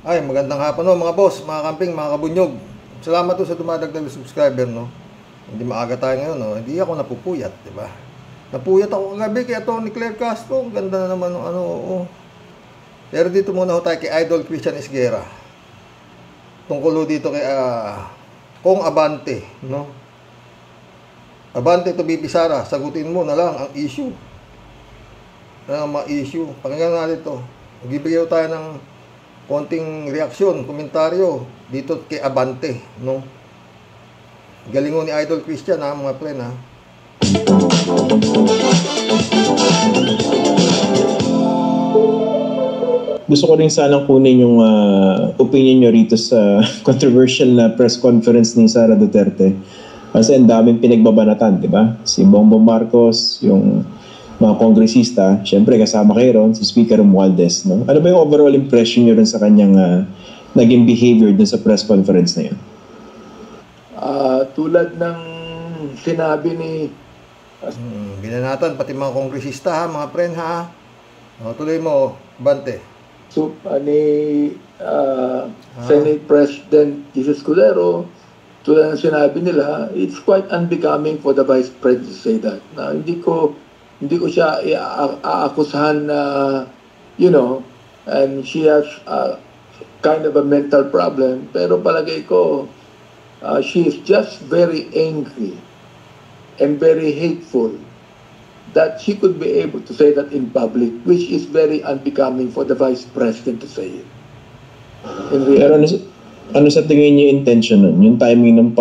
Ay, magandang hapon no, mga boss, mga camping, mga kabunyog. Salamat to sa dumadagdag na subscriber, no. Hindi maaga tayo ngayon, no. Hindi ako napupuyat, di ba? Napuyat ako kagabi kay Tony Claire Castro. Ganda na naman ng ano, oh. Pero dito muna ho tayo kay Idol Christian Esguera. Tungkol dito kay Kong Abante, no. Abante to BP Sara, sagutin mo na lang ang issue. Mga issue. Pakinggan natin to. Magbibigay tayo ng konting reaksyon, komentaryo dito kay Abante, no? Galingon ni Idol Christian, ha, mga friend, ha? Gusto ko rin sanang kunin yung opinion nyo rito sa controversial na press conference ni Sara Duterte. Kasi ang daming pinagbabanatan, di ba? Si Bongbong Marcos, yung mga kongresista, syempre kasama kayo ron, si Speaker Romualdez, no? Ano ba yung overall impression nyo rin sa kanyang naging behavior dun sa press conference na yun? Tulad ng sinabi ni binanatan pati mga kongresista, ha, mga friend, ha? O, tuloy mo, Bante. ni Senate President Jesus Cudero, tulad ng sinabi nila, it's quite unbecoming for the Vice President to say that. Na hindi ko siya aakusahan na, and she has kind of a mental problem, pero palagay ko, she is just very angry and very hateful that she could be able to say that in public, which is very unbecoming for the Vice President to say it. Pero ano sa tingin niyo intention nun? Yung timing ng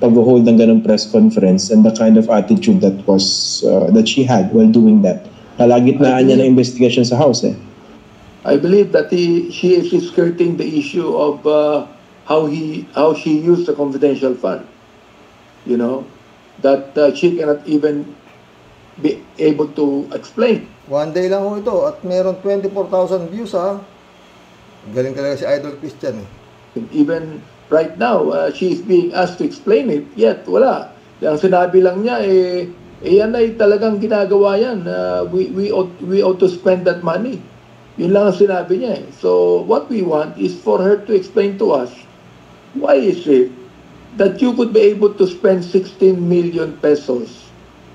pag-hold ng ganong press conference and the kind of attitude that was that she had while doing that. Kalagitnaan niya ng investigation sa House, eh. I believe that she is skirting the issue of how she used the confidential fund. That she cannot even be able to explain. One day lang ho ito at meron 24,000 views, ha. Galing talaga si Idol Christian, eh. Even right now, she is being asked to explain it, yet wala. Ang sinabi lang niya, yan ay talagang ginagawa yan. We ought to spend that money. Yun lang ang sinabi niya, eh. So what we want is for her to explain to us, why is it that you could be able to spend 16 million pesos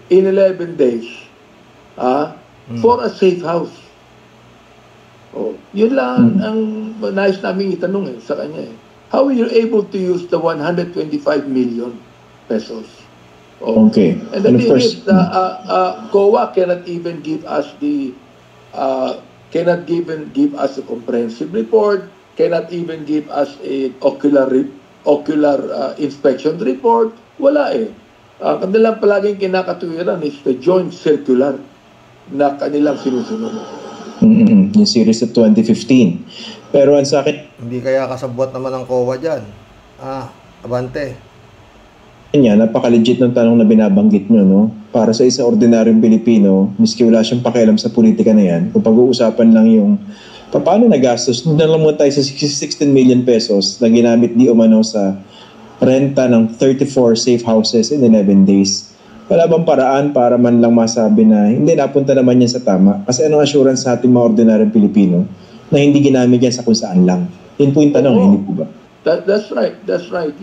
in 11 days for a safe house? Oh, yun lang ang nais namin itanong, sa kanya, eh. How are you able to use the 125 million pesos? Oh. Okay. And the thing is, COA cannot even give us give us a comprehensive report, cannot even give us a ocular inspection report. Wala, eh. Kanilang palaging kinakatuwiran is the joint circular na kanilang sinusunod. Yung series of 2015. Pero ang sa akin, hindi kaya kasabwat naman ng COA dyan. Abante. Napaka-legit ng tanong na binabanggit nyo, no? Para sa isang ordinaryong Pilipino, miski wala siyang pakialam sa politika na yan, kung pag-uusapan lang yung paano nagastos, doon lang muna tayo sa 16 million pesos na ginamit di umano sa renta ng 34 safe houses in 11 days. Wala bang paraan para man lang masabi na hindi napunta naman yan sa tama? Kasi anong assurance sa ating mga ordinaryong Pilipino na hindi ginamit yan sa kung saan lang? Yun po yung tanong, hindi po ba? That's right. That's right.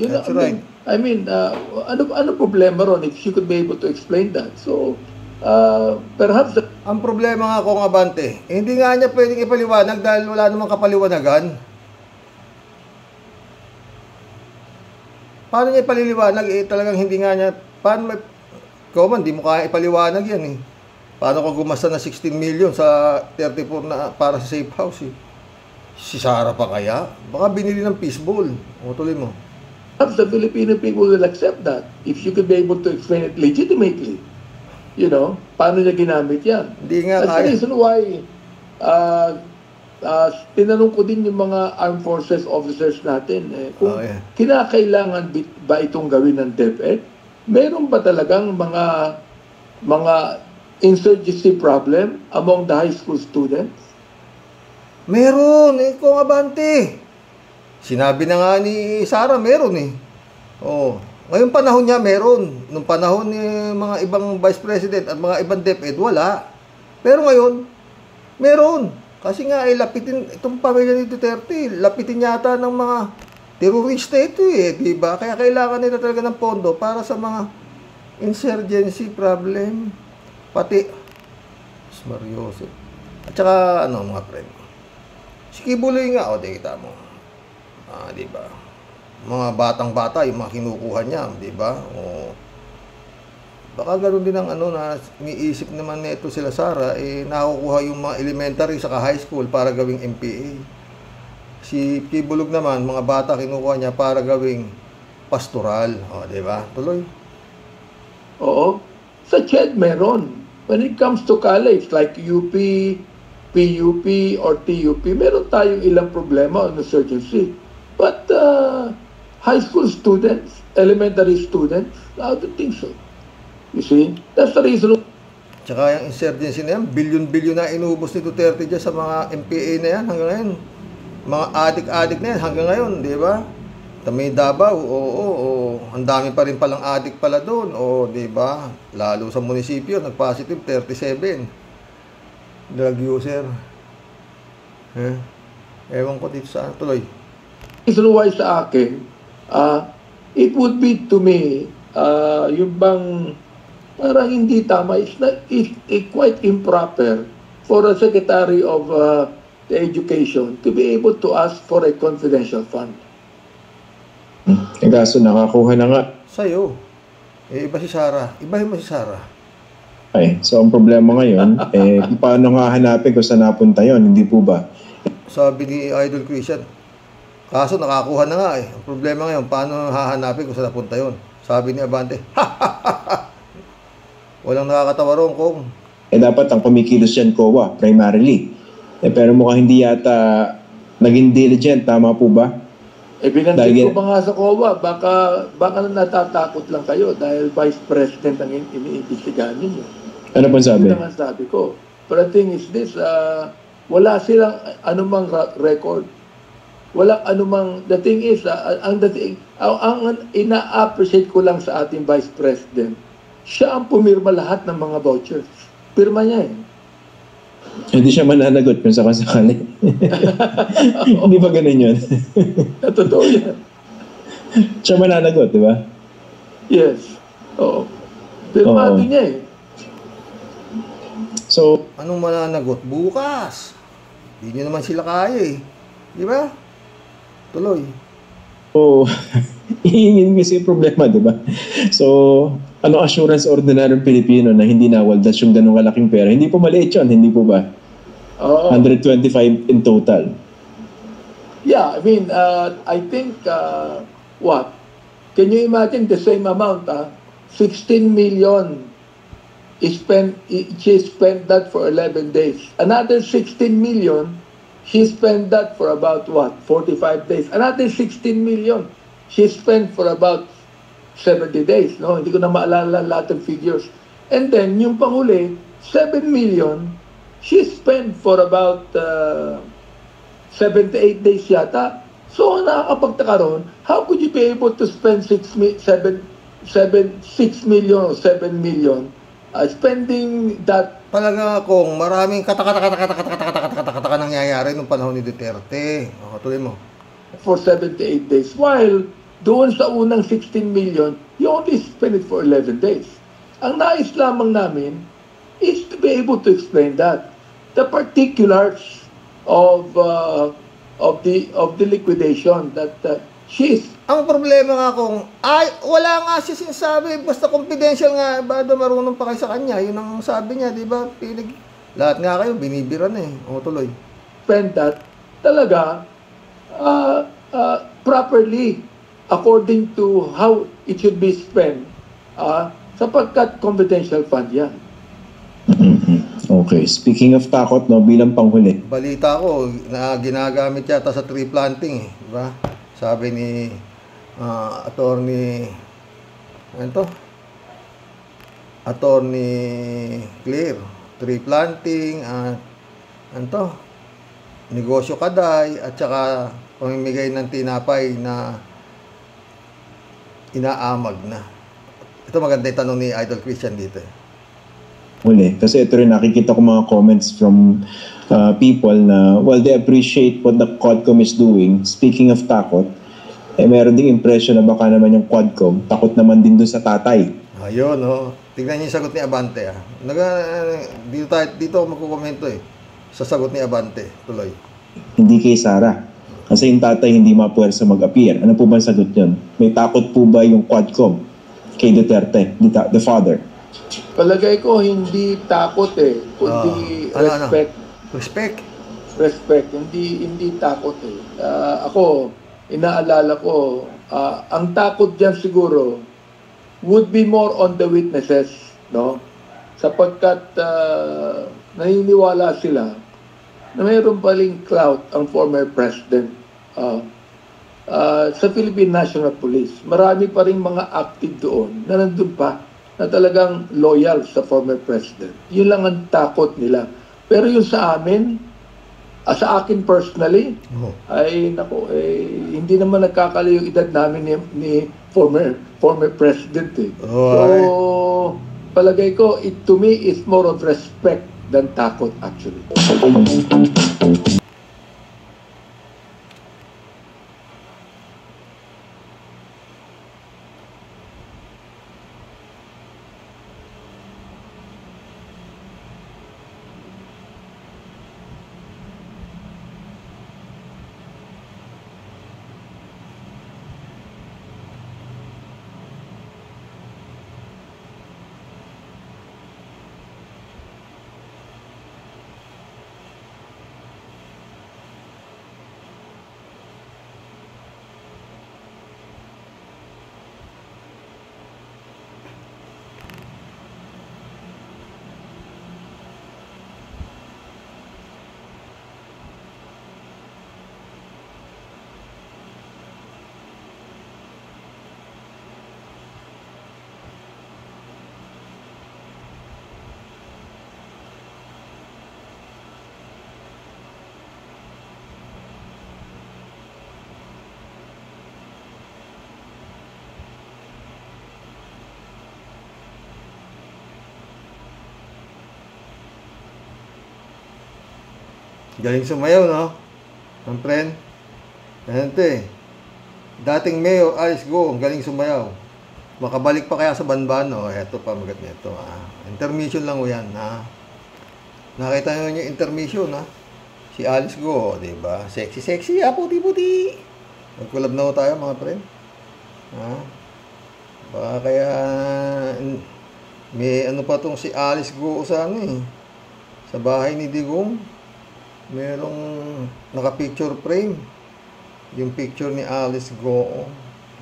I mean, ano problema ron if she could be able to explain that? So, perhaps... Ang problema nga kung Abante, hindi nga niya pwedeng ipaliwanag dahil wala namang kapaliwanagan. Paano niya ipaliliwanag? Talagang hindi nga niya... Paano may... Ikaw man, di mo kaya ipaliwanag yan, eh. Paano ko gumasta na 16 million sa 34 na para sa safe house, eh? Si Sara pa kaya? Baka binili ng fishbowl. O, tuloy mo. The Filipino people will accept that if you could be able to explain it legitimately. Paano niya ginamit yan? Hindi nga That's the reason why tinanong ko din yung mga armed forces officers natin, kung kinakailangan ba itong gawin ng DepEd? Meron ba talagang mga insurgency problem among the high school students? Meron, kung Abante. Sinabi na nga ni Sara, meron, eh. Oh, ngayong panahon niya meron. Nung panahon ni mga ibang vice president at mga ibang DepEd, wala. Pero ngayon, meron. Kasi nga, lapitin, itong pamilya ni Duterte, lapitin yata ng mga terorista ito diba? Kaya kailangan nila talaga ng pondo para sa mga insurgency problem. Pati, Mariosep. At saka, mga friend. Si Kibuloy nga, kita mo. Diba? Mga batang-bata, yung mga kinukuha niya, diba? Baka ganoon din ang na iniisip naman nito sila Sara, nakukuha yung mga elementary saka high school para gawing MPA. Si Kibulog naman, mga bata kinukuha niya para gawing pastoral. Di ba? Tuloy. Oo. Sa CHED meron. When it comes to college, like UP, PUP, or TUP, meron tayong ilang problema on insurgency. But high school students, elementary students, I don't think so. You see? That's the reason. Tsaka yung insurgency na yan, bilyon-bilyon na inubos ni Duterte dyan sa mga MPA na yan hanggang ngayon. Mga adik-adik na yan hanggang ngayon, di ba? May Davao, ang dami pa rin palang adik pala doon, di ba? Lalo sa munisipyo, nag-positive 37 drug user. Ewan ko dito sa tuloy. Reason why sa akin, it would be to me, yung bang parang hindi tama, it's quite improper for a Secretary of the Education to be able to ask for a confidential fund. Kaso nakakuha na nga. Sa'yo. Iba si Sara. Ibahin mo si Sara. So ang problema ngayon, paano nga hanapin kung saan napunta yun? Hindi po ba? Sabi ni Idol Christian, kaso nakakuha na nga Ang problema ngayon, paano hahanapin kung saan napunta yun? Sabi ni Abante, walang nakakatawa ron kung. Dapat ang kumikilos yan, COA, primarily. Pero mukhang hindi yata naging diligent, tama po ba? Binansin ko pa nga sa COA, baka natatakot lang kayo dahil Vice President ang iniimbestigahan ninyo. Ano pong sabi? Yun ang sabi ko. But the thing is this, wala silang anumang record. Wala anumang, the thing is, ang ina-appreciate ko lang sa ating Vice President, siya ang pumirma lahat ng mga vouchers. Pirma niya Hindi siya mananagot kung sakasakali. Hindi ba ganun yun? Totoo yan. Siya mananagot, di ba? Yes. Oo. Pirmado niya So, anong mananagot? Bukas. Hindi nyo naman sila kaya Di ba? Tuloy. Iingin kasi yung problema, di ba? So, ano assurance ordinaryong Pilipino na hindi nawaldas yung ganung kalaking pera? Hindi po maliit yun, hindi po ba? 125 in total. Yeah, I mean, I think, what? Can you imagine the same amount, 16 million she spent that for 11 days. Another 16 million, she spent that for about, 45 days. Another 16 million, she spent for about 70 days, no? Hindi ko na maalala lahat ng figures. And then, yung panghuli, 7 million, she spent for about 7 to 8 days yata. So, nakakapagtaka ron, how could you be able to spend 6 million or 7 million spending that? Talaga kung maraming katakataka nangyayari nung panahon ni Duterte. Tuloy mo. For 7 to 8 days. While doon sa unang 16 million, you only spend it for 11 days. Ang nais lamang namin is to be able to explain that. The particulars of the liquidation that she is. Ang problema nga kung, wala nga siya sinasabi, basta confidential nga, bado marunong pa kayo sa kanya. Yun ang sabi niya, di ba? Lahat nga kayo, binibira na tuloy. Spend that talaga properly according to how it should be spent sapagkat confidential fund yan. Okay. Speaking of takot, bilang panghuli. Balita ko na ginagamit yata sa tree planting, di ba? Sabi ni Attorney Clear, tree planting at negosyo kaday at saka pamimigay ng tinapay na inaamag na. Ito maganda yung tanong ni Idol Christian dito. uli. Kasi ito rin nakikita ko mga comments from people na while they appreciate what the Quadcom is doing, speaking of takot, meron ding impression na baka naman yung Quadcom takot naman din dun sa tatay. Ayun, oh. Tignan niyo yung sagot ni Abante, ah. Dito ako magkukomento eh. Sa sagot ni Abante, tuloy. Hindi kay Sara. Kasi yung tatay hindi mapuwersa mag-appear. Ano po ba ang sagot yun? May takot po ba yung Quadcom kay Duterte, the father? Palagay ko hindi takot eh, kundi respect. Respect. Hindi takot eh. Ako, inaalala ko, ang takot diyan siguro would be more on the witnesses, no? Sapagkat naniniwala sila na mayroon paling clout ang former president sa Philippine National Police. Marami pa rin mga active doon na nandun pa na talagang loyal sa former president. Yun lang ang takot nila. Pero yung sa amin, sa akin personally, ay nako, hindi naman nagkakala yung edad namin ni former president eh. So, palagay ko, it to me is more of respect than takot actually. Galing sumayaw, no? Ang friend. Ente. Dating Mayor Alice Go, galing sumayaw. Makabalik pa kaya sa banban, no? Eto pa, magat nito. Intermission lang o yan, ha? Nakita nyo yung intermission, ha? Si Alice Go, diba? Sexy, puti-puti. Magkulab na ho tayo, mga friend. Ha? Baka kaya may ano pa tong si Alice Go sa ano eh. Sa bahay ni Digong. Merong naka-picture frame. Yung picture ni Alice Go,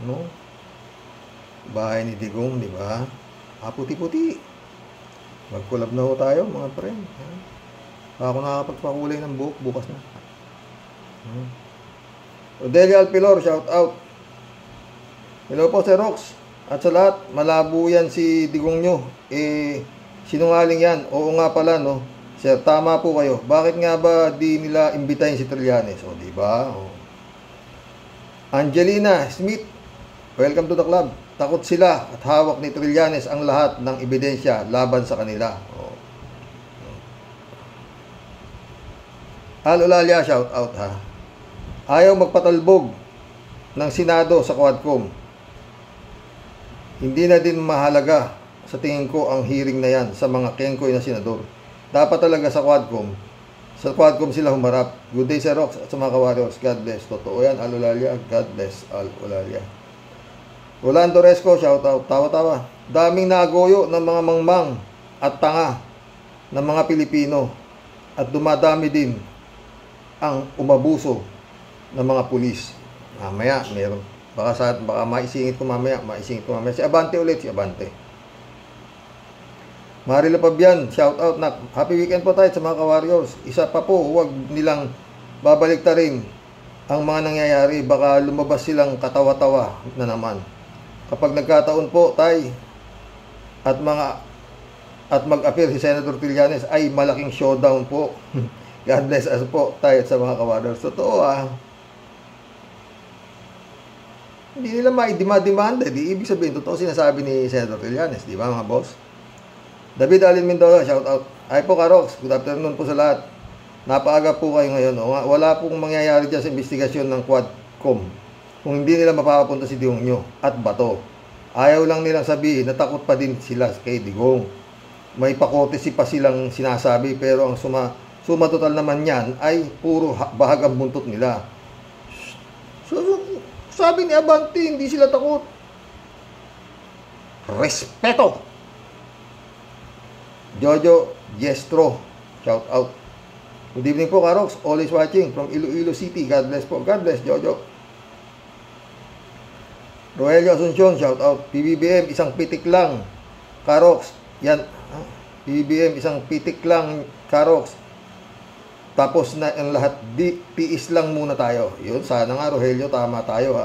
no? Bahay ni Digong, di ba? Puti-puti. Mag-collab na ho tayo, mga friend. Ako nakakapagpakulay ng buhok, bukas na. Odelia Alpilor, shout out. Hello po, Sir Rox. At sa lahat, malabo yan si Digong nyo. Sinungaling yan. Oo nga pala, no? Sir, tama po kayo. Bakit nga ba di nila imbitahin si Trillanes? O, di ba? Angelina Smith, welcome to the club. Takot sila at hawak ni Trillanes ang lahat ng ebidensya laban sa kanila. Al-Ulalia, shout out ha. Ayaw magpatalbog ng Senado sa Quadcom. Hindi na din mahalaga sa tingin ko ang hearing na yan sa mga kengkoy na senador. Dapat talaga sa Quadcom sila humarap. Good day, Sir Rox, at sa mga ka-warriors. God bless. Totoo yan, Al-Ulalia. God bless, Al-Ulalia. Rolando Resco, shout out. Tawa-tawa. Daming nagoyo ng mga mangmang at tanga ng mga Pilipino. At dumadami din ang umabuso ng mga pulis. Mamaya, meron. Baka maisingit ko mamaya. Si Abante ulit, si Abante. Marilo Pabian, shout out na. Happy weekend po tayo sa mga ka-warriors. Isa pa po, huwag nilang babaliktarin ang mga nangyayari. Baka lumabas silang katawa-tawa na naman. Kapag nagkataon po tayo at mag-appear si Senator Trillanes ay malaking showdown po. God bless us po tayo sa mga ka-warriors. Totoo Hindi nila maidima-demanda. Di ibig sabihin, totoo sinasabi ni Senator Trillanes. Di ba mga boss? David Alin Mendoza, shout out. Ay po Karox, good afternoon po sa lahat. Napaaga po kayo ngayon. Wala pong mangyayari dyan sa investigasyon ng Quadcom kung hindi nila mapapapunta si Digong nyo at Bato. Ayaw lang nilang sabihin na takot pa din sila kay Digong. May pakotesi pa silang sinasabi pero ang suma total naman yan ay puro bahagang buntot nila. So, sabi ni Abante, hindi sila takot. Respeto. Jojo Jestro, shout out. Good evening po Karox, always watching from Iloilo City. God bless po. God bless Jojo. Rogelio Asuncion, shout out. PBBM, isang pitik lang. Karox, yan. PBBM, isang pitik lang. Karox. Tapos na ang lahat, tiis lang muna tayo. Yun, sana nga Rogelio, tama tayo.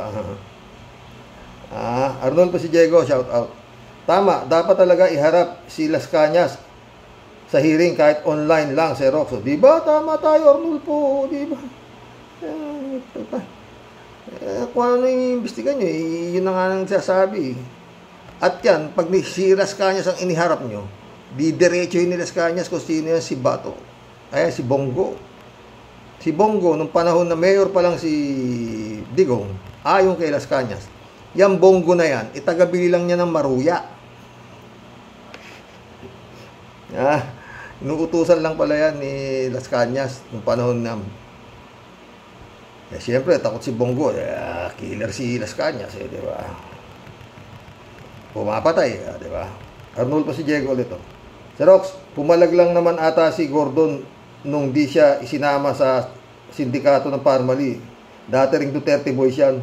Arnold Pasiego, shout out. Tama, dapat talaga iharap si Las Cañas sa hearing kahit online lang, si Roxo. Diba? Tama tayo, Arnold po. Diba? Kung ano yung imbestigan nyo, yun na nga nang sasabi. At yan, pag si Las Cañas ang iniharap nyo, didiretso yun ni Las Cañas kung sino yan, si Bato. Ayan, si Bongo. Si Bongo, nung panahon na mayor pa lang si Digong, ayon kay Las Cañas, yung Bongo na yan, itagabili lang niya ng Maruya. Inuutusan lang pala yan ni Las Cañas nung panahon na siyempre, takot si Bongo. Killer si Las Cañas, di ba? Pumapatay, di ba? Arnold pa si Diego ulit. Si Rox, pumalag lang naman ata si Gordon nung di siya isinama sa sindikato ng Parmali. Dati ring Duterte boys yan.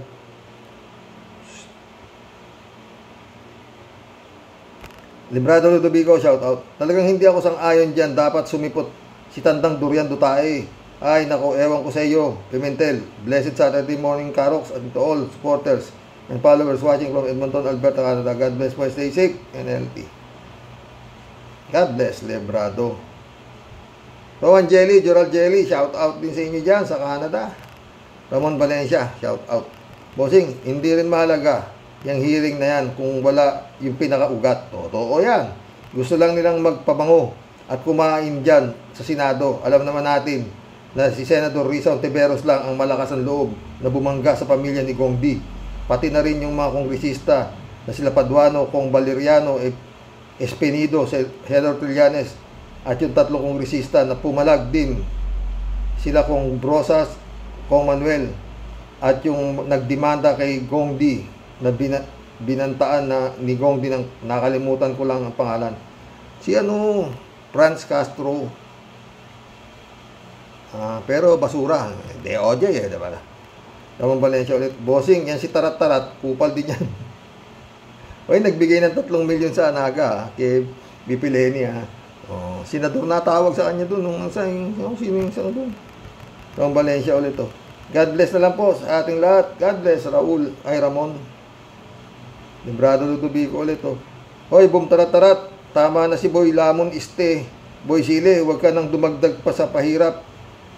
Librado Ludovico, shout out. Talagang hindi ako sang-ayon dyan. Dapat sumipot si Tandang Durian Dutae. Ay, nako, ewan ko sa iyo. Pimentel, blessed Saturday morning, Karox, and to all supporters and followers watching from Edmonton, Alberta, Canada. God bless po. Stay safe and healthy. God bless, Librado. Rowan Jelly, Gerald Jelly, shout out din sa inyo dyan sa Canada. Ramon Valencia, shout out. Bossing, hindi rin mahalaga yung hearing na yan kung wala yung pinakaugat. Totoo yan. Gusto lang nilang magpabango at kumain dyan sa Senado. Alam naman natin na si Senador Risa Ontiveros lang ang malakas ang loob na bumangga sa pamilya ni Gong Di. Pati na rin yung mga kongresista na sila Paduano, Kong Valeriano, Espinido, Senador Trillanes, at yung tatlong kongresista na pumalag din, sila Kong Brosas, Kong Manuel, at yung nagdemanda kay Gong Di na binantaan na ni Gong Di, nakalimutan ko lang ang pangalan. Si Franz Castro. Pero basura. DOJ diba? Ramon Valencia ulit. Bossing, yan si Tarat-Tarat, kupal din yan. Oy, nagbigay ng 3 milyon sa Anaga kay BP Lenny senador natawag sa kanya doon nung sino yung isang doon. Ramon Valencia ulit God bless na lang po sa ating lahat. God bless Ramon. Librado Ludovico ulit Hoy, boom tarat-tarat. Tama na si Boy Lamon Boy Sile, huwag ka nang dumagdag pa sa pahirap.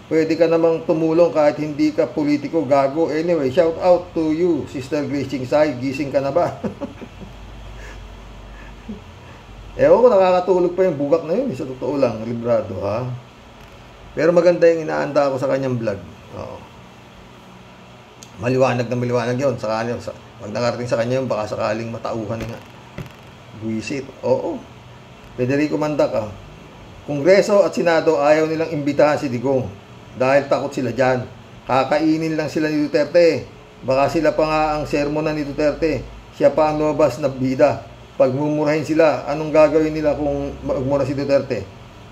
Pwede ka namang tumulong kahit hindi ka politiko, gago. Anyway, shout out to you, Sister Grace Chingsay. Gising ka na ba? Ewan ko, nakakatulog pa yung bugak na yun. Sa totoo lang, librado, ha? Pero maganda yung inaanda ko sa kanyang vlog. Maliwanag na maliwanag yun. Pag nakarating sa kanya yun, baka sakaling matauhan nga. Buisit. Oo. Federico Mandac, Kongreso at Senado ayaw nilang imbitahan si Digong. Dahil takot sila dyan. Kakainin lang sila ni Duterte. Baka sila pa nga ang sermonan ni Duterte. Siya pa ang lumabas na bida. Pag mumurahin sila, anong gagawin nila kung magmura si Duterte?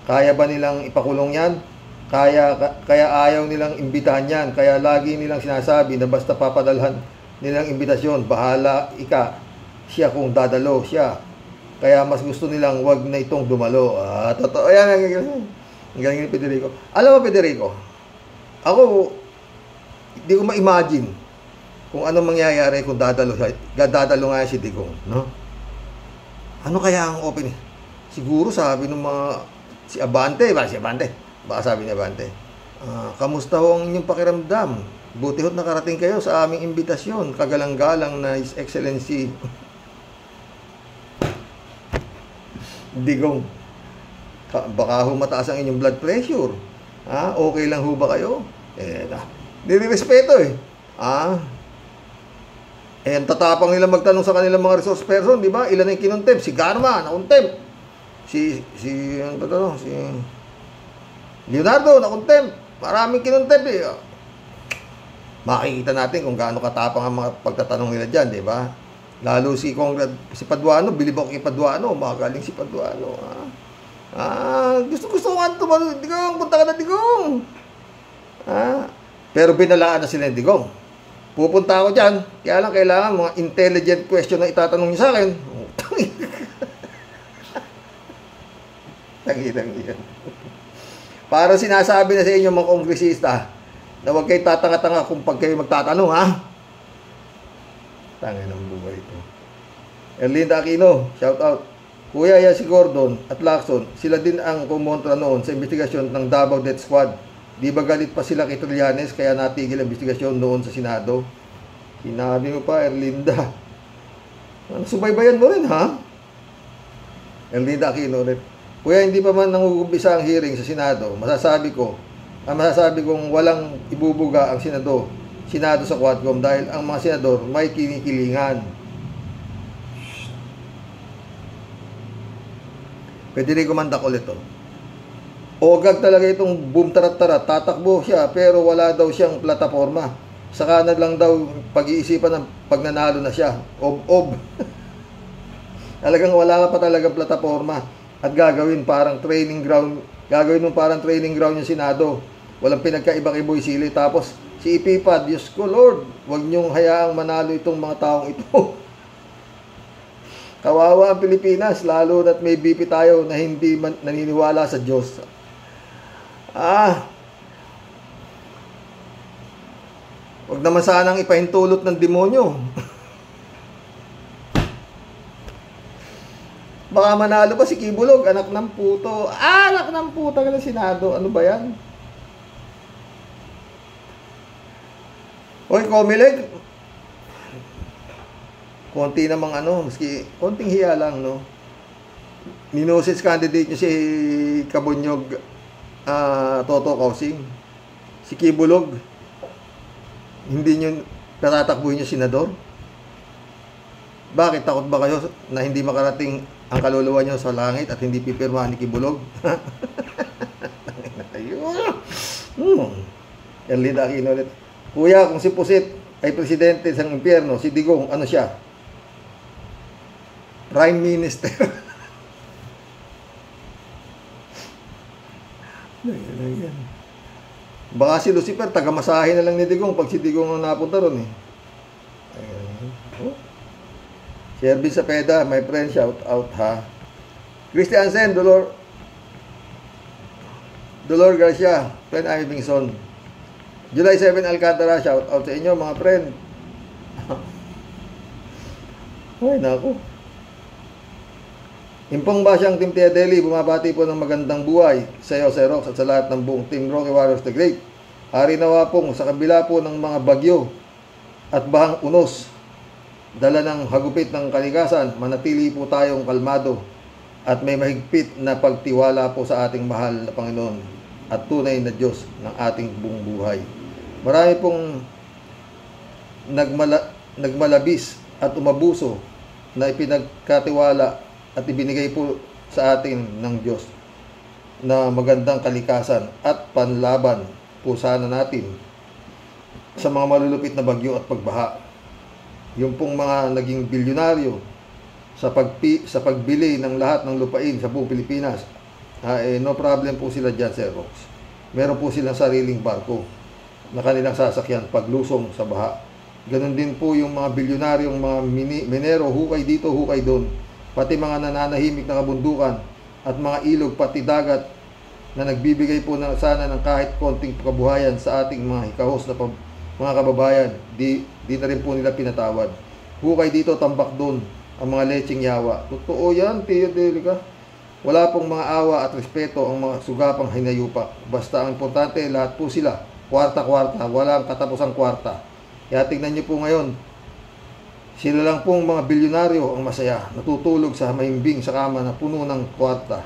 Kaya ba nilang ipakulong yan? Kaya ayaw nilang imbitahan yan. Kaya lagi nilang sinasabi na basta papadalhan nilang imbitasyon, bahala siya kung dadalo siya. Kaya mas gusto nilang wag na itong dumalo. Totoo yan. Ang galing ni Federico. Alam mo, Federico, ako, hindi ko ma-imagine kung anong mangyayari kung dadalo nga si Digong, no? Ano kaya ang opening? Siguro sabi ng mga si Abante, baka sabi ni Abante, kamusta ho ang inyong pakiramdam? Buti ho't nakarating kayo sa aming imbitasyon. Kagalang-galang na His Excellency Digong. Baka ho mataas ang inyong blood pressure. Okay lang ho ba kayo? Nire-respeto eh. Ang tatapang nila magtanong sa kanilang mga resource person, di ba? Ilan ang kinontempt? Si Garma, nakontempt. Si Leonardo, nakontempt. Maraming kinontempt eh. Makikita natin kung gaano katapang ang mga pagtatanong nila dyan, di ba? Lalo si Paduano, bilib ako kay Paduano, magaling si Paduano. Gusto ko nga tumalo, Digong, punta ka na, Digong. Pero binalaan na sila ng Digong. Pupunta ako dyan, kaya lang kailangan mga intelligent question na itatanong niyo sa akin. Tangitang yan. Para sinasabi na sa inyo mga kongresista, na huwag kayo tatanga-tanga kung pag kayo magtatanong, Tangin ng buhay ito. Erlinda Aquino, shout out. Kuya, yan si Gordon at Lacson, sila din ang kumontra noon sa investigasyon ng Davao Death Squad. Di ba galit pa sila kay Trillanes kaya natigil ang investigasyon noon sa Senado? Sinabi mo pa, Erlinda. Subaybayan mo rin, Erlinda Aquino ulit. Kuya, hindi pa man nangugumpisa ang hearing sa Senado. Masasabi kong walang ibubuga ang Senado sa Quadcom dahil ang mga senador may kinikilingan. Pwede rin kumandak ulit to. Ogag talaga itong boom tarat-tarat. Tatakbo siya pero wala daw siyang plataforma. Saka na lang daw pag-iisipan ng pagnanalo na siya. Ob. Talagang wala pa talagang plataforma. At gagawin parang training ground yung Senado. Walang pinagkaiba-iboy sili. Tapos si Ipipa, Diyos ko Lord, huwag niyong hayaang manalo itong mga taong ito. Kawawa ang Pilipinas, lalo na't may BP tayo na hindi naniniwala sa Diyos. Huwag naman sanang ipahintulot ng demonyo. Baka manalo pa si Kibulog, anak ng puto. Anak ng puto ka ng Senado. Ano ba yan? Oy, Comelec. Konti namang maski konting hiya lang, no? Minosis candidate nyo si Kabunyog, Toto Kausing. Si Kibulog. Hindi nyo natatakbuhin yung senador? Bakit? Takot ba kayo na hindi makarating ang kaluluwa nyo sa langit at hindi pipirmahan ni Kibulog? Ayun. Erlinda Aquino ulit. Kuya, kung si Pusit ay presidente sa impyerno, si Digong, ano siya? Prime Minister. Baka si Lucifer, taga-masahe na lang ni Digong pag si Digong ang napunta ron eh. Si Ervin Sapeda, my friend, shout out ha. Christian Sen, Dolor Garcia, friend Bingson. July 7 Alcantara, shout out sa inyo mga friend. Ay, naku. Impong Basyang Team Tia Deli, bumabati po ng magandang buhay sa iyo, Sir Rox, at sa lahat ng buong Team Rocky Warriors the Great. Hari nawa pong sa kabila po ng mga bagyo at bahang unos, dala ng hagupit ng kalikasan, manatili po tayong kalmado at may mahigpit na pagtiwala po sa ating mahal na Panginoon at tunay na Diyos ng ating buong buhay. Marami pong nagmalabis at umabuso na ipinagkatiwala at ibinigay po sa atin ng Diyos na magandang kalikasan at panlaban po sana natin sa mga malulupit na bagyo at pagbaha. Yung pong mga naging bilyonaryo sa pagbili ng lahat ng lupain sa buong Pilipinas, no problem po sila dyan, Sir Rox. Meron po silang sariling barko na kanilang sasakyan paglusong sa baha. Ganon din po yung mga bilyonaryong mga minero, hukay dito, hukay doon. Pati mga nananahimik na kabundukan at mga ilog, pati dagat na nagbibigay po sana ng kahit konting kabuhayan sa ating mga hikahos na mga kababayan, di na rin po nila pinatawad. Hukay dito, tambak doon ang mga lecheng yawa. Totoo yan, Tia Delica. Wala pong mga awa at respeto ang mga sugapang hinayupak. Basta ang importante, lahat po sila kwarta-kwarta, walang katapusang kwarta. Kaya tingnan nyo po ngayon, sila lang pong mga bilyonaryo ang masaya, natutulog sa mahimbing sa kama na puno ng kwarta.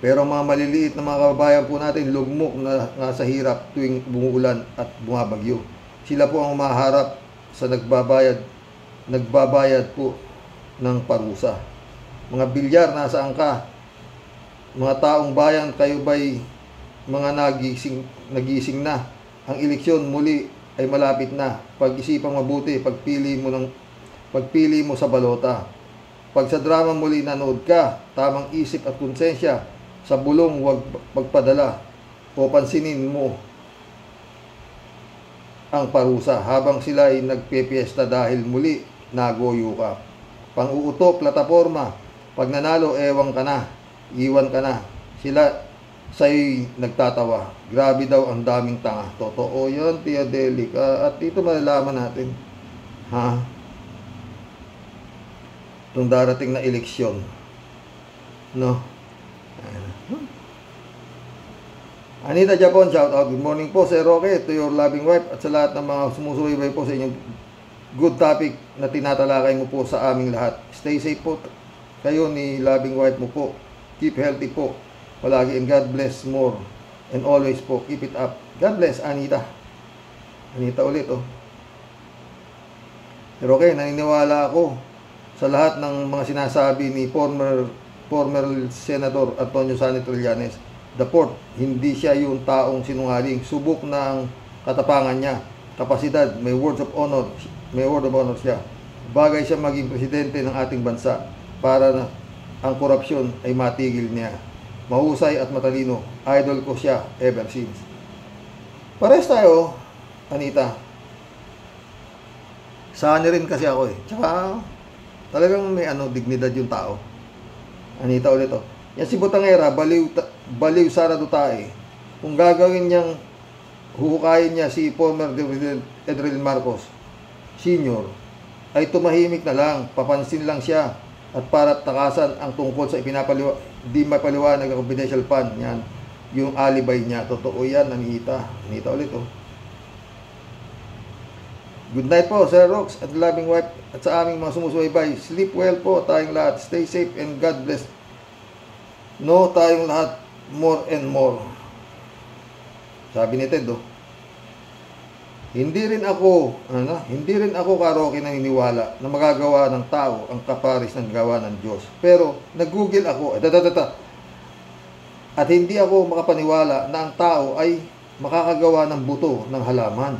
Pero mga maliliit na mga kababayan po natin, lugmok na nga sa hirap tuwing bumuulan at bumabagyo. Sila po ang umaharap sa nagbabayad po ng parusa. Mga bilyar, nasaan ka? Mga taong bayan, kayo ba'y mga nagising na? Ang eleksyon muli ay malapit na. Pag-isipang mabuti, pagpili mo sa balota. Pag sa drama muli nanood ka, tamang isip at konsensya, sa bulong huwag magpadala o pansinin mo ang parusa habang sila ay nagpepiesta dahil muli nagoyo ka. Pang-uuto, plataforma, pag nanalo, iwan ka na. Sila sa'yo'y nagtatawa. Grabe daw ang daming tanga. Totoo yun, Tia Delica. At dito malalaman natin, itong darating na eleksyon. No? Anita Japon, shout out. Good morning po, Sir Roque, to your loving wife at sa lahat ng mga sumusubaybay po sa inyong good topic na tinatalakay mo po sa aming lahat. Stay safe po kayo ni loving wife mo po. Keep healthy po palagi and God bless more and always po. Keep it up. God bless, Anita. Anita ulit, oh. Pero okay, naniniwala ako sa lahat ng mga sinasabi ni former Senator Antonio Sani Trillanes. The fourth, hindi siya yung taong sinungaling. Subok na ang katapangan niya. Kapasidad, may word of honor siya. Bagay siya maging presidente ng ating bansa para na ang korupsyon ay matigil niya. Mahusay at matalino. Idol ko siya ever since. Pares tayo, Anita. Sani rin kasi ako eh. Tsaka talagang may dignidad yung tao. Anita ulit, oh. Yan si Butangera, baliw Sara Duterte. Kung gagawin niyang huhukayin niya si former President Edril Marcos Sr., ay tumahimik na lang, papansin lang siya, at para takasan ang tungkol sa di mapaliwanag ang confidential fund. Yan, yung alibay niya. Totoo yan, Anita. Anita ulit, oh. Good night po, Sir Rox, at loving wife, at sa aming mga sumusubaybay. Sleep well po tayong lahat. Stay safe and God bless. No, tayong lahat, more and more. Sabi ni Ted, oh. Hindi rin ako, Karoki, naniniwala na magagawa ng tao ang kaparis ng gawa ng Diyos. Pero, nag-google ako, at hindi ako makapaniwala na ang tao ay makakagawa ng buto ng halaman.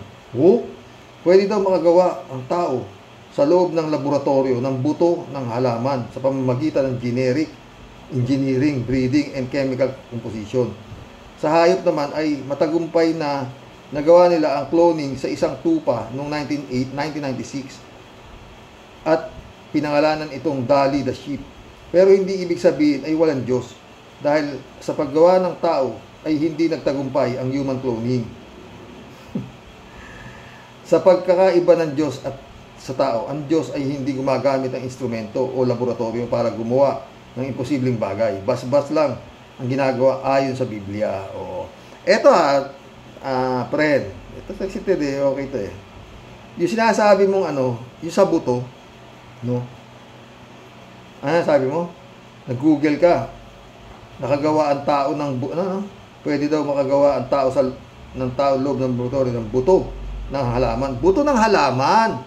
Pwede daw makagawa ang tao sa loob ng laboratorio ng buto ng halaman sa pamamagitan ng engineering, breeding, and chemical composition. Sa hayop naman ay matagumpay na nagawa nila ang cloning sa isang tupa noong 1996 at pinangalanan itong Dolly the Sheep. Pero hindi ibig sabihin ay walang Diyos dahil sa paggawa ng tao ay hindi nagtagumpay ang human cloning. Sa pagkakaiba ng Diyos at sa tao, ang Diyos ay hindi gumagamit ng instrumento o laboratorio para gumawa ng imposibleng bagay. Bas-bas lang ang ginagawa ayon sa Biblia. Oo. Eto friend. Ito sensitive eh. Okay ito eh. Yung sinasabi mong yung sa buto, no? Ano sabi mo? Nag-google ka. Nakagawa ang tao ng pwede daw makagawa ang tao ng tao loob ng laboratorio ng buto ng halaman. Buto ng halaman.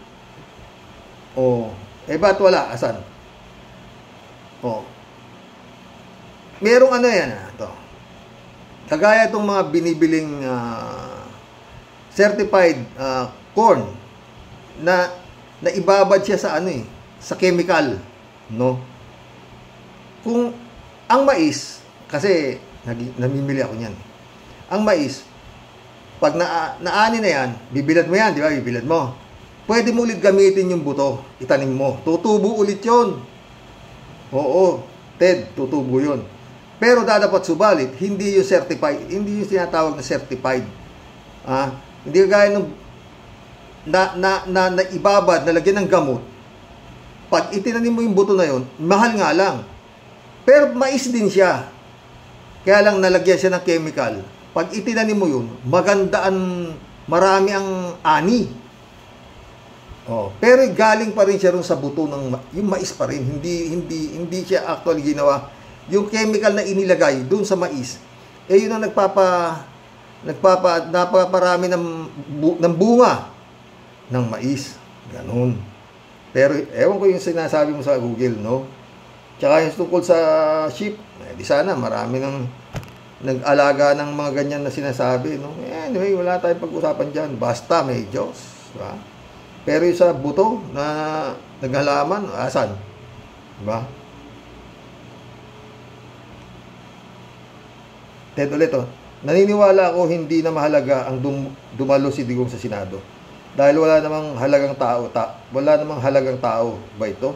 Oh. Ba't wala? Asan? Oh. Merong yan, ito. Kagaya itong mga binibiling certified corn na ibabad siya sa sa chemical, no? Kung ang mais, kasi namimili ako niyan. Ang mais, pag naani na yan, bibilad mo yan, di ba? Bibilad mo. Pwede mo ulit gamitin yung buto, itanim mo. Tutubo ulit yon. Oo, Ted, tutubo yon. Pero dapat subalit, hindi yung certified, hindi yung tinatawag na certified. Hindi kagaya nung na ibabad, nalagyan ng gamot. Pag itinanim mo yung buto na yon, mahal nga lang. Pero mais din siya. Kaya lang nalagyan siya ng chemical. Pag itinanim mo yun, marami ang ani. Pero galing pa rin siya rin sa buto ng yung mais pa rin. Hindi siya actually ginawa yung chemical na inilagay dun sa mais, yun ang napaparami ng bunga ng mais. Ganun. Pero, ewan ko yung sinasabi mo sa Google, no? Tsaka yung tungkol sa sheep, di sana marami nag-alaga ng mga ganyan na sinasabi, no? Anyway, wala tayong pag-usapan dyan. Basta may Diyos. Diba? Pero yung sa buto na naghalaman, asan? Diba? Ted ulit, naniniwala ako hindi na mahalaga ang dumalo si Digong sa Senado. Dahil wala namang halagang tao. Wala namang halagang tao ba ito?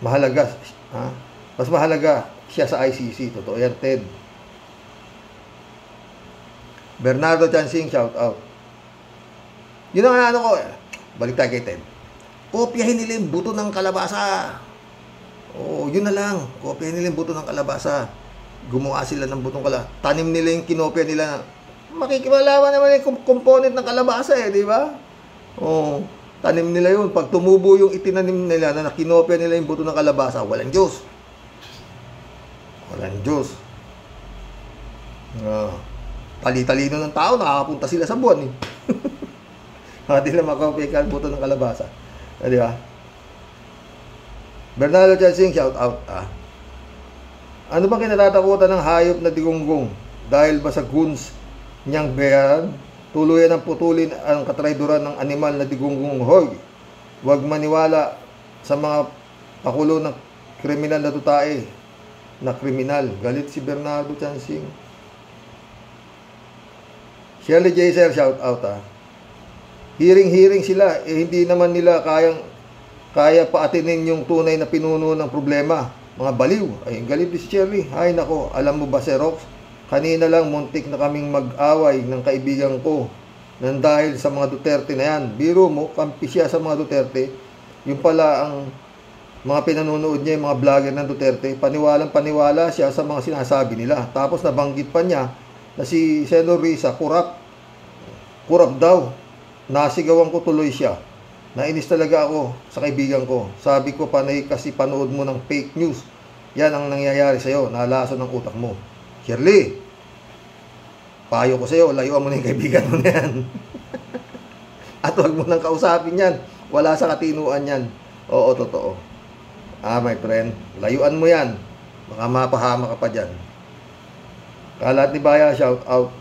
Mahalaga. Ha? Mas mahalaga siya sa ICC. Totoo yan, Ted. Bernardo Chansing, shout out. Yun ang ano ko. Balik tayo kay Ted. Kopyahin nila yung buto ng kalabasa. Yun na lang. Kopyahin nila yung buto ng kalabasa. Gumawa sila ng butong kalabasa. Tanim nila yung kinopya nila. Makikimalaman naman yung component ng kalabasa di ba? Tanim nila yun. Pag tumubo yung itinanim nila na kinopya nila yung buto ng kalabasa, walang Diyos. Walang Diyos. Tali-talino ng tao, nakakapunta sila sa buwan Hindi na makopya ang buto ng kalabasa. Di ba? Bernardo Chansing, shout out. Ano ba kinatatakutan ng hayop na digunggong? Dahil ba sa goons niyang bayaran? Tuluyan ang putulin ang katrayduran ng animal na digunggong. Hoy, huwag maniwala sa mga pakulo ng kriminal na tutae na kriminal. Galit si Bernardo Chansing. Shirley J. Sir, shout out Hearing sila, hindi naman nila kaya paatinin yung tunay na pinuno ng problema. Mga baliw. Ay, galit si Shirley. Ay nako, alam mo ba, Xerox? Kanina lang muntik na kaming mag-away ng kaibigan ko nang dahil sa mga Duterte na yan. Biro mo, kampi siya sa mga Duterte. Yung pala ang mga pinanonood niya, yung mga vlogger ng Duterte, paniwalang-paniwala siya sa mga sinasabi nila. Tapos nabanggit pa niya na si Senador Risa, kurap daw. Nasigawan ko tuloy siya. Nainis talaga ako sa kaibigan ko. Sabi ko, panay kasi panood mo ng fake news. Yan ang nangyayari sa'yo. Nalaso ng utak mo. Shirley, payo ko sa'yo, layuan mo na yung kaibigan mo na yan. At huwag mo nang kausapin yan. Wala sa katinuan yan. Oo, totoo. My friend, layuan mo yan. Baka mapahama ka pa dyan. Kalat ni Baya, shout out.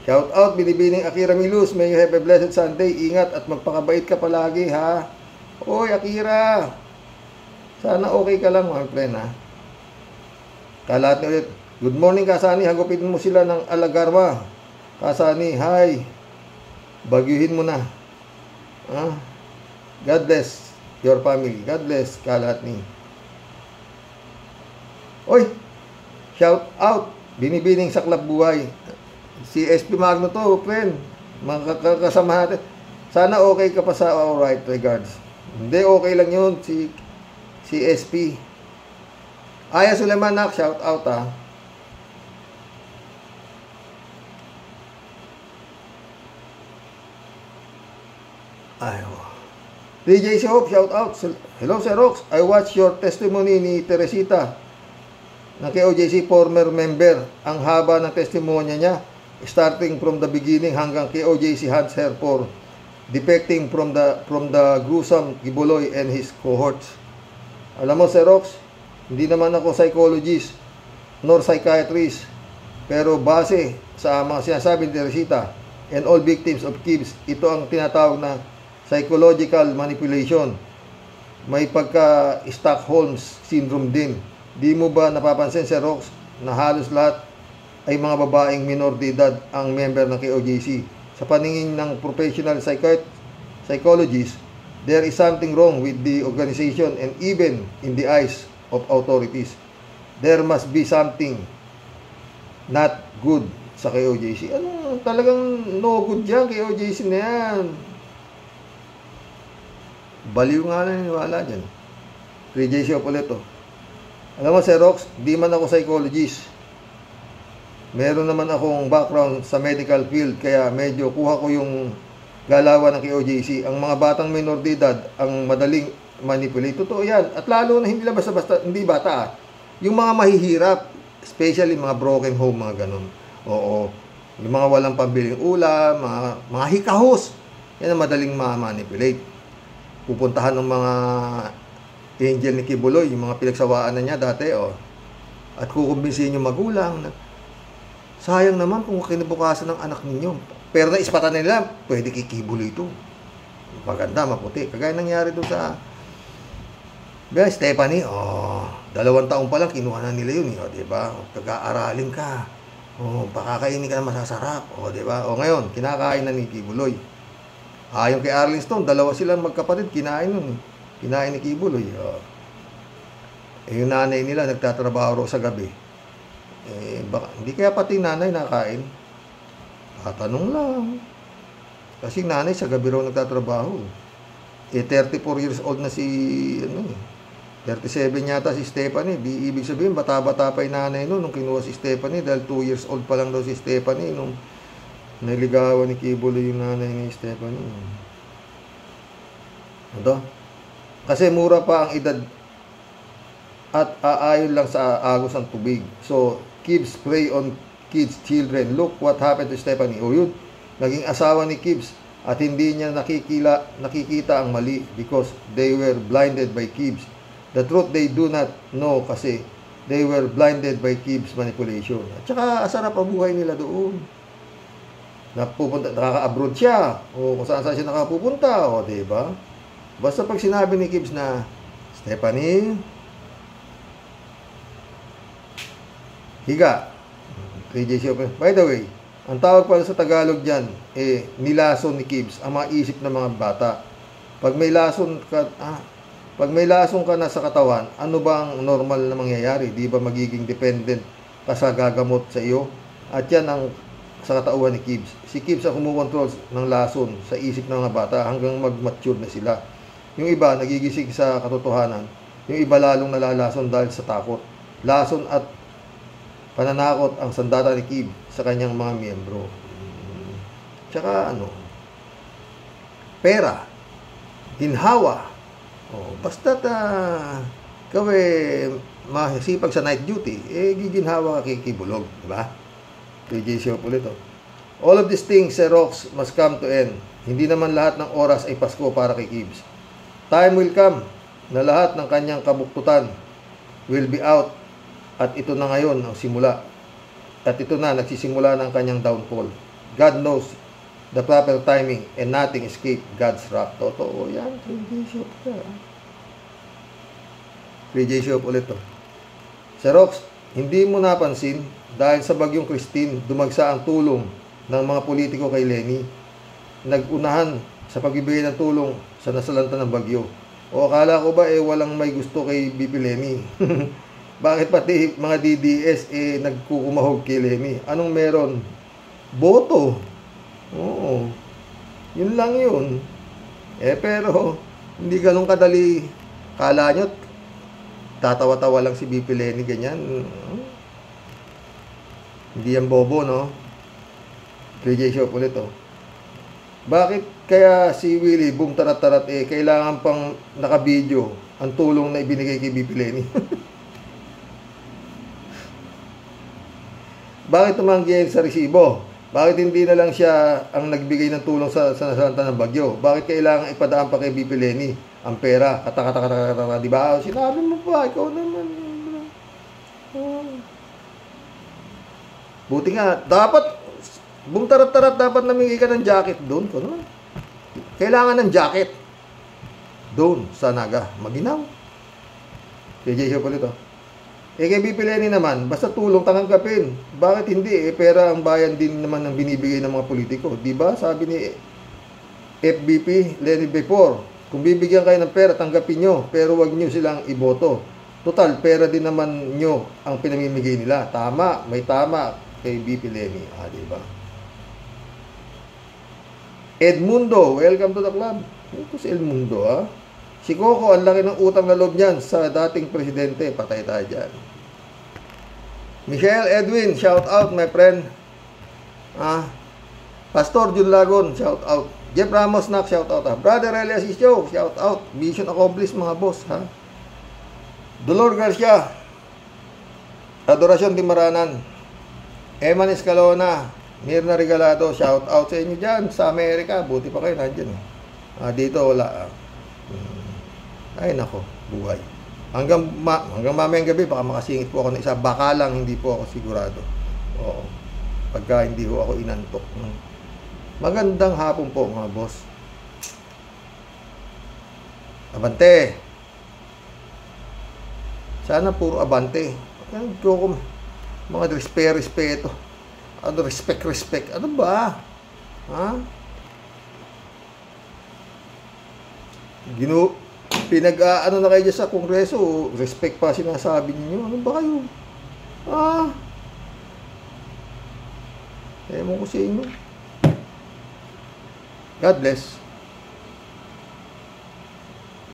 Shout out, Binibining Akira Milus. May you have a blessed Sunday. Ingat at magpakabait ka palagi, ha? Oy, Akira. Sana okay ka lang, my friend, ha? Kalat ni ulit. Good morning, Kasani. Hagupin mo sila ng Alagarma. Kasani, hi. Bagyuhin mo na. God bless your family. God bless, Kalat ni. Oy, shout out, Binibining Saklap Buhay. Si SP Magno to, friend. Mga kasama natin. Sana okay ka pa sa alright regards. Hindi, okay lang yun. Si SP. Aya Sulemanak, shout out DJ Shop, shout out. Hello, Sir Rox. I watched your testimony ni Teresita ng KOJC former member. Ang haba ng testimonya niya, starting from the beginning hanggang KOJC hands her for defecting from the gruesome Gibuloy and his cohorts. Alam mo, Sir Rox, hindi naman ako psychologist nor psychiatrist, pero base sa mga sinasabi ni Teresita and all victims of KIBS, ito ang tinatawag na psychological manipulation. May pagka Stockholm syndrome din. Di mo ba napapansin, Sir Rox, na halos lahat ay mga babaeng minor de edad ang member ng KOJC? Sa paningin ng professional psychologist, there is something wrong with the organization and even in the eyes of authorities. There must be something not good sa KOJC. Ano, talagang no good dyan, KOJC na yan. Baliw nga na niniwala dyan. 3J Shop ulit Alam mo, Sir Rox, di man ako psychologist. Meron naman akong background sa medical field, kaya medyo kuha ko yung galawan ng KOJC. Ang mga batang minor de edad ang madaling manipulate. Totoo yan. At lalo na hindi lang basta-basta, hindi bata. Yung mga mahihirap, especially mga broken home, mga ganun. Oo. Yung mga walang pambiling ulam, mga hikahos. Yan ang madaling ma-manipulate. Pupuntahan ng mga angel ni Kibuloy, yung mga pinagsawaan na niya dati, at kukumbinsihin yung magulang na, sayang naman kung kinabukasan ng anak ninyo. Pero na ispatan nila, pwede kay Kibuloy ito. Maganda, maputi. Kagaya nangyari doon sa Stephanie, 2 taon pa lang kinuha na nila yun, diba? Pag-aaralin ka, pakakainin ka na masasarap, diba? Ngayon, kinakain na ni Kibuloy. Ayon kay Arlene Stone, 2 silang magkapatid, kinain nun. Kinain ni Kibuloy. Yung nanay nila, nagtatrabaho sa gabi. Baka, hindi kaya pati nanay nakain? Tatanong lang. Kasi nanay sa gabi raw nagtatrabaho. 34 years old na si 37 yata si Stephanie. Ibig sabihin, bata-bata pa yung nanay nung kinuha si Stephanie dahil 2 years old pa lang daw si Stephanie nung naligawan ni Kibuloy yung nanay ni Stephanie. Ito? Kasi mura pa ang edad at aayon lang sa agos ng tubig. So, Kibbs prey on kids, children. Look what happened to Stephanie. Yun, naging asawa ni Kibbs at hindi niya nakikita ang mali because they were blinded by Kibbs. The truth they do not know kasi they were blinded by Kibbs manipulation. At saka asarap ang buhay nila doon. Nakaka-abroad siya o kung saan siya nakapupunta, diba? Basta pag sinabi ni Kibbs na Stephanie, higa. By the way, ang tawag pala sa Tagalog dyan, nilason ni Kibbs ang mga isip ng mga bata. Pag may lason ka na sa katawan, ano ba ang normal na mangyayari? Di ba magiging dependent ka sa gagamot sa iyo? At yan ang sa katauhan ni Kibbs. Si Kibbs ang kumukontrol ng lason sa isip ng mga bata hanggang mag-mature na sila. Yung iba, nagigising sa katotohanan. Yung iba lalong nalalason dahil sa takot. Lason at pananakot ang sandata ni Kibbs sa kanyang mga miyembro. Tsaka pera, ginhawa, basta't ikaw masipag sa night duty, giginhawa ka kay Kibulog, diba? PJ Show ulit. All of these things, Rox, must come to end. Hindi naman lahat ng oras ay Pasko para kay Kibbs. Time will come na lahat ng kanyang kabuktutan will be out at ito na ngayon ang simula. At ito na, nagsisimula ng kanyang downfall. God knows the proper timing and nothing escape God's wrath. Totoo yan. 3J Shop ka. 3J Shop ulit to. Sir Rox, hindi mo napansin dahil sa bagyong Christine, dumagsa ang tulong ng mga politiko kay Lenny. Nagunahan sa pagbibigay ng tulong sa nasalanta ng bagyo. O akala ko ba walang may gusto kay BP Lenny? Bakit pati mga DDS nagkukumahog kay Lenny? Anong meron? Boto. Oo. Yun lang yun. Pero hindi ganun kadali. Kala nyo tatawa-tawa lang si BP Lenny ganyan. Hindi yan bobo, no? 3J Shop ulit, Bakit kaya si Willie, boom tarat-tarat, kailangan pang naka-video ang tulong na ibinigay kay BP Lenny? Bakit tumanggi sa resibo? Bakit hindi na lang siya ang nagbigay ng tulong sa nasalanta ng bagyo? Bakit kailangan ipadaan pa kay BP Lenny ang pera? Kata-kata-kata-kata, di ba? Sinabi mo pa, ikaw naman. Buti nga, dapat boom tarat-tarat, dapat namigay ka ng jacket doon. Kailangan ng jacket doon sa Naga. Maginaw. PJ Show ulit, kay BP Lenny naman, basta tulong tanggapin. Bakit hindi? Pera ang bayan din naman ng binibigay ng mga politiko. Diba? Sabi ni FBP Lenny before, kung bibigyan kayo ng pera, tanggapin nyo. Pero wag nyo silang iboto. Total, pera din naman nyo ang pinamimigay nila. Tama, may tama kay BP Lenny. Diba? Edmundo, welcome to the club. Ito si Edmundo, Si Coco, ang laki ng utang na loob niyan sa dating presidente. Patay tayo dyan. Michelle Edwin, shout out my friend. Pastor Jun Lagon, shout out. Jeff Ramos, nak, shout out ha. Brother Elias Isyo, shout out. Mission accomplished mga boss ha. Dolor Garcia, Adorasyon Timaranan, Eman Escalona, Mirna Regalado, shout out sa inyo dyan sa Amerika. Buti pa kayo nandyan dito wala. Ay nako, buhay. Hanggang mamayang gabi baka makasingit po ako ng isa. Baka lang, hindi po ako sigurado. Oo. Pagka hindi po ako inantok. Magandang hapon po mga boss. Abante. Sana puro abante. Mga respeto. Ano respect. Ano ba? Ha? Pinag-ano na kayo dyan sa Kongreso, respect pa sinasabi niyo. Ano ba kayo? Ewan ko sa inyo. God bless.